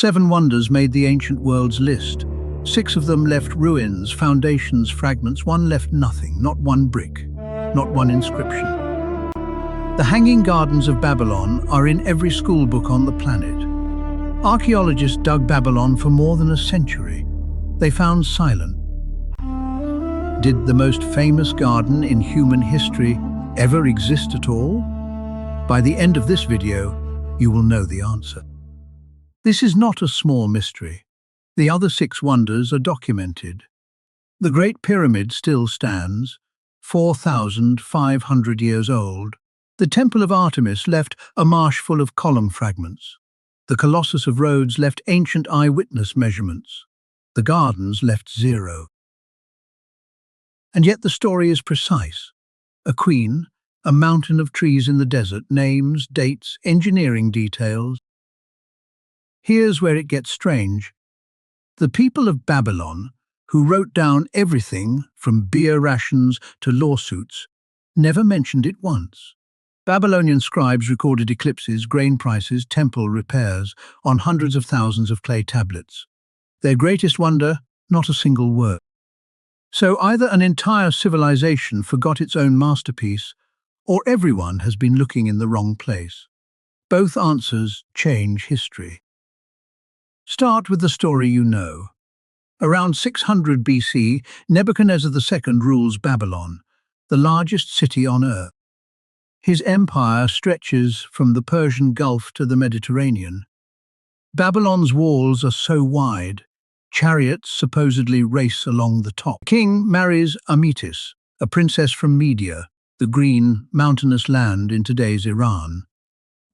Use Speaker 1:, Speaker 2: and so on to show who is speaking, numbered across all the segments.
Speaker 1: 7 wonders made the ancient world's list. 6 of them left ruins, foundations, fragments. 1 left nothing, not one brick, not one inscription. The Hanging Gardens of Babylon are in every schoolbook on the planet. Archaeologists dug Babylon for more than a century. They found silence. Did the most famous garden in human history ever exist at all? By the end of this video, you will know the answer. This is not a small mystery. The other 6 wonders are documented. The Great Pyramid still stands, 4,500 years old. The Temple of Artemis left a marsh full of column fragments. The Colossus of Rhodes left ancient eyewitness measurements. The gardens left 0. And yet the story is precise. A queen, a mountain of trees in the desert, names, dates, engineering details. Here's where it gets strange. The people of Babylon, who wrote down everything from beer rations to lawsuits, never mentioned it once. Babylonian scribes recorded eclipses, grain prices, temple repairs on hundreds of thousands of clay tablets. Their greatest wonder, not a single word. So either an entire civilization forgot its own masterpiece, or everyone has been looking in the wrong place. Both answers change history. Start with the story you know. Around 600 BC, Nebuchadnezzar II rules Babylon, the largest city on earth. His empire stretches from the Persian Gulf to the Mediterranean. Babylon's walls are so wide, chariots supposedly race along the top. The king marries Amytis, a princess from Media, the green, mountainous land in today's Iran.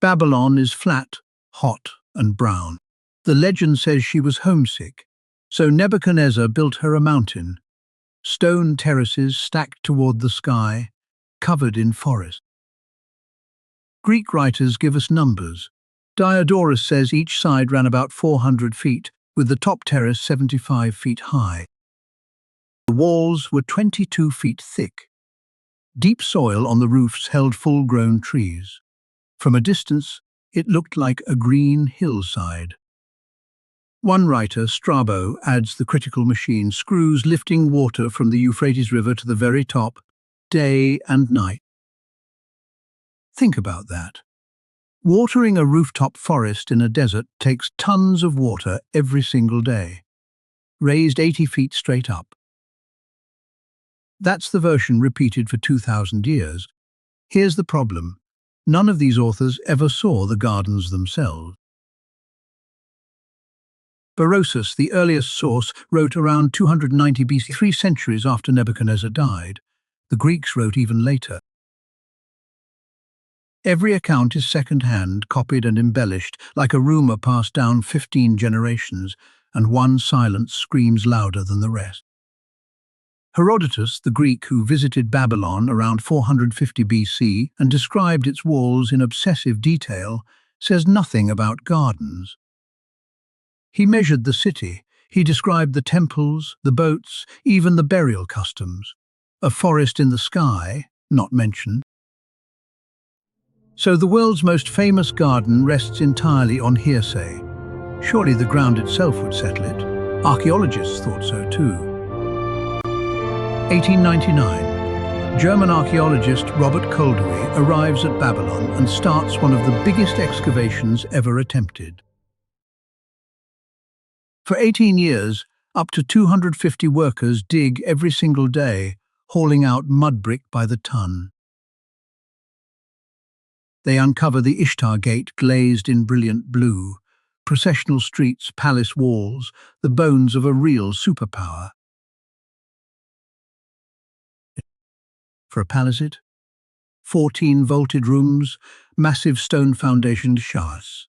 Speaker 1: Babylon is flat, hot, and brown. The legend says she was homesick, so Nebuchadnezzar built her a mountain. Stone terraces stacked toward the sky, covered in forest. Greek writers give us numbers. Diodorus says each side ran about 400 feet, with the top terrace 75 feet high. The walls were 22 feet thick. Deep soil on the roofs held full-grown trees. From a distance, it looked like a green hillside. One writer, Strabo, adds the critical machine, screws lifting water from the Euphrates River to the very top, day and night. Think about that. Watering a rooftop forest in a desert takes tons of water every single day, raised 80 feet straight up. That's the version repeated for 2,000 years. Here's the problem. None of these authors ever saw the gardens themselves. Berosus, the earliest source, wrote around 290 BC, 3 centuries after Nebuchadnezzar died. The Greeks wrote even later. Every account is second-hand, copied and embellished, like a rumor passed down 15 generations, and one silence screams louder than the rest. Herodotus, the Greek who visited Babylon around 450 BC and described its walls in obsessive detail, says nothing about gardens. He measured the city. He described the temples, the boats, even the burial customs. A forest in the sky, not mentioned. So the world's most famous garden rests entirely on hearsay. Surely the ground itself would settle it. Archaeologists thought so too. 1899. German archaeologist Robert Koldewey arrives at Babylon and starts one of the biggest excavations ever attempted. For 18 years, up to 250 workers dig every single day, hauling out mud brick by the ton. They uncover the Ishtar Gate glazed in brilliant blue, processional streets, palace walls, the bones of a real superpower. For a palisade, 14 vaulted rooms, massive stone foundationed shafts.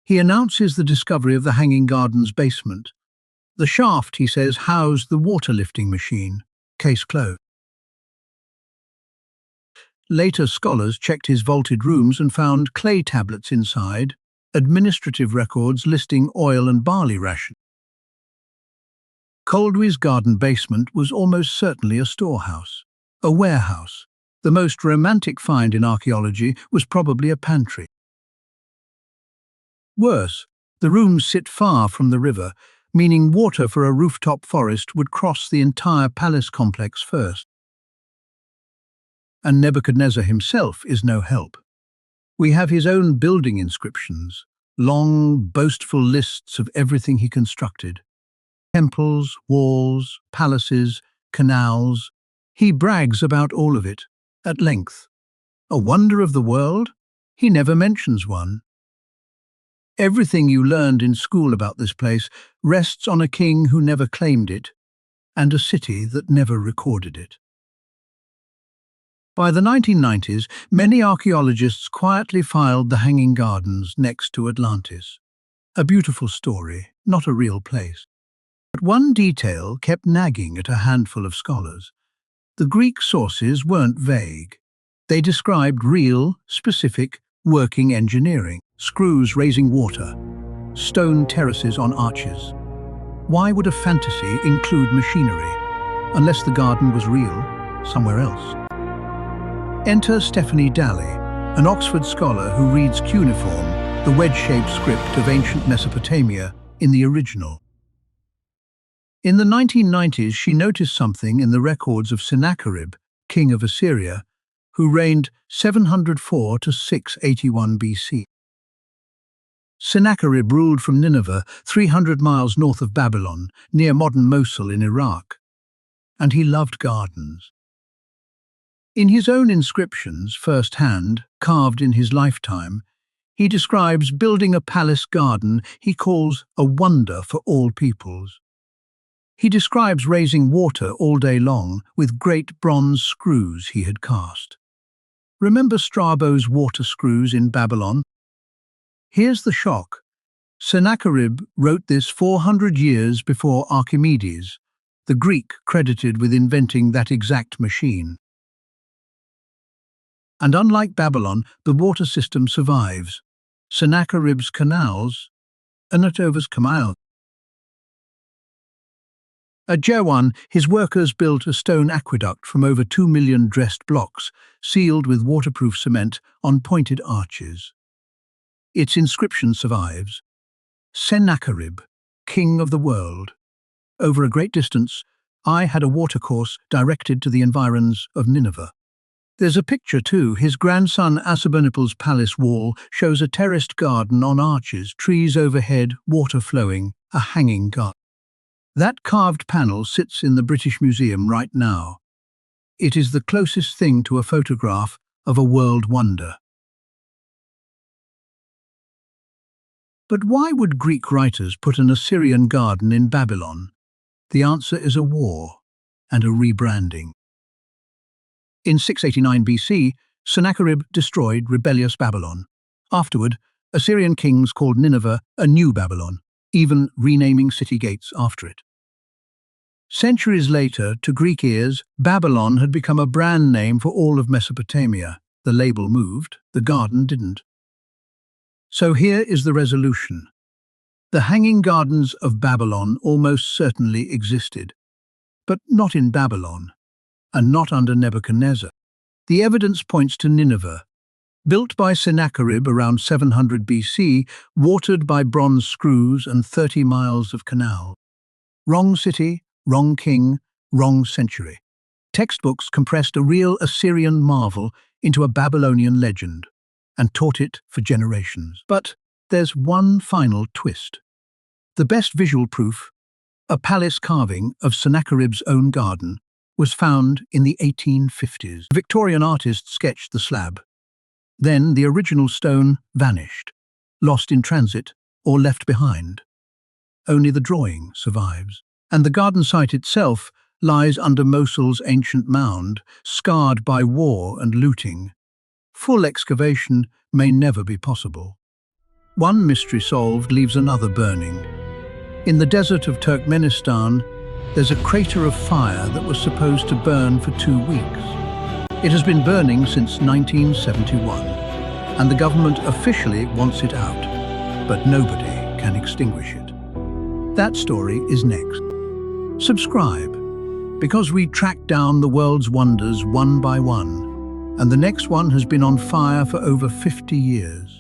Speaker 1: He announces the discovery of the Hanging Gardens basement. The shaft, he says, housed the water lifting machine. Case closed. Later scholars checked his vaulted rooms and found clay tablets inside, administrative records listing oil and barley rations. Koldewey's garden basement was almost certainly a storehouse, a warehouse. The most romantic find in archaeology was probably a pantry. Worse, the rooms sit far from the river, meaning water for a rooftop forest would cross the entire palace complex first. And Nebuchadnezzar himself is no help. We have his own building inscriptions, long, boastful lists of everything he constructed. Temples, walls, palaces, canals. He brags about all of it, at length. A wonder of the world? He never mentions one. Everything you learned in school about this place rests on a king who never claimed it, and a city that never recorded it. By the 1990s, many archaeologists quietly filed the Hanging Gardens next to Atlantis. A beautiful story, not a real place. But one detail kept nagging at a handful of scholars. The Greek sources weren't vague. They described real, specific, working engineering. Screws raising water, stone terraces on arches. Why would a fantasy include machinery, unless the garden was real, somewhere else? Enter Stephanie Dalley, an Oxford scholar who reads cuneiform, the wedge-shaped script of ancient Mesopotamia, in the original. In the 1990s, she noticed something in the records of Sennacherib, king of Assyria, who reigned 704 to 681 BC. Sennacherib ruled from Nineveh, 300 miles north of Babylon, near modern Mosul in Iraq. And he loved gardens. In his own inscriptions, first-hand, carved in his lifetime, he describes building a palace garden he calls a wonder for all peoples. He describes raising water all day long with great bronze screws he had cast. Remember Strabo's water screws in Babylon? Here's the shock. Sennacherib wrote this 400 years before Archimedes, the Greek credited with inventing that exact machine. And unlike Babylon, the water system survives. Sennacherib's canals are not canals. At Jerwan, his workers built a stone aqueduct from over 2 million dressed blocks, sealed with waterproof cement on pointed arches. Its inscription survives. Sennacherib, king of the world. Over a great distance, I had a watercourse directed to the environs of Nineveh. There's a picture too. His grandson Assurbanipal's palace wall shows a terraced garden on arches, trees overhead, water flowing, a hanging garden. That carved panel sits in the British Museum right now. It is the closest thing to a photograph of a world wonder. But why would Greek writers put an Assyrian garden in Babylon? The answer is a war and a rebranding. In 689 BC, Sennacherib destroyed rebellious Babylon. Afterward, Assyrian kings called Nineveh a new Babylon, even renaming city gates after it. Centuries later, to Greek ears, Babylon had become a brand name for all of Mesopotamia. The label moved, the garden didn't. So here is the resolution. The Hanging Gardens of Babylon almost certainly existed, but not in Babylon, and not under Nebuchadnezzar. The evidence points to Nineveh, built by Sennacherib around 700 BC, watered by bronze screws and 30 miles of canal. Wrong city, wrong king, wrong century. Textbooks compressed a real Assyrian marvel into a Babylonian legend and taught it for generations. But there's one final twist. The best visual proof, a palace carving of Sennacherib's own garden, was found in the 1850s. A Victorian artist sketched the slab. Then the original stone vanished, lost in transit or left behind. Only the drawing survives. And the garden site itself lies under Mosul's ancient mound, scarred by war and looting. Full excavation may never be possible. One mystery solved leaves another burning. In the desert of Turkmenistan, there's a crater of fire that was supposed to burn for 2 weeks. It has been burning since 1971, and the government officially wants it out, but nobody can extinguish it. That story is next. Subscribe, because we track down the world's wonders one by one, and the next one has been on fire for over 50 years.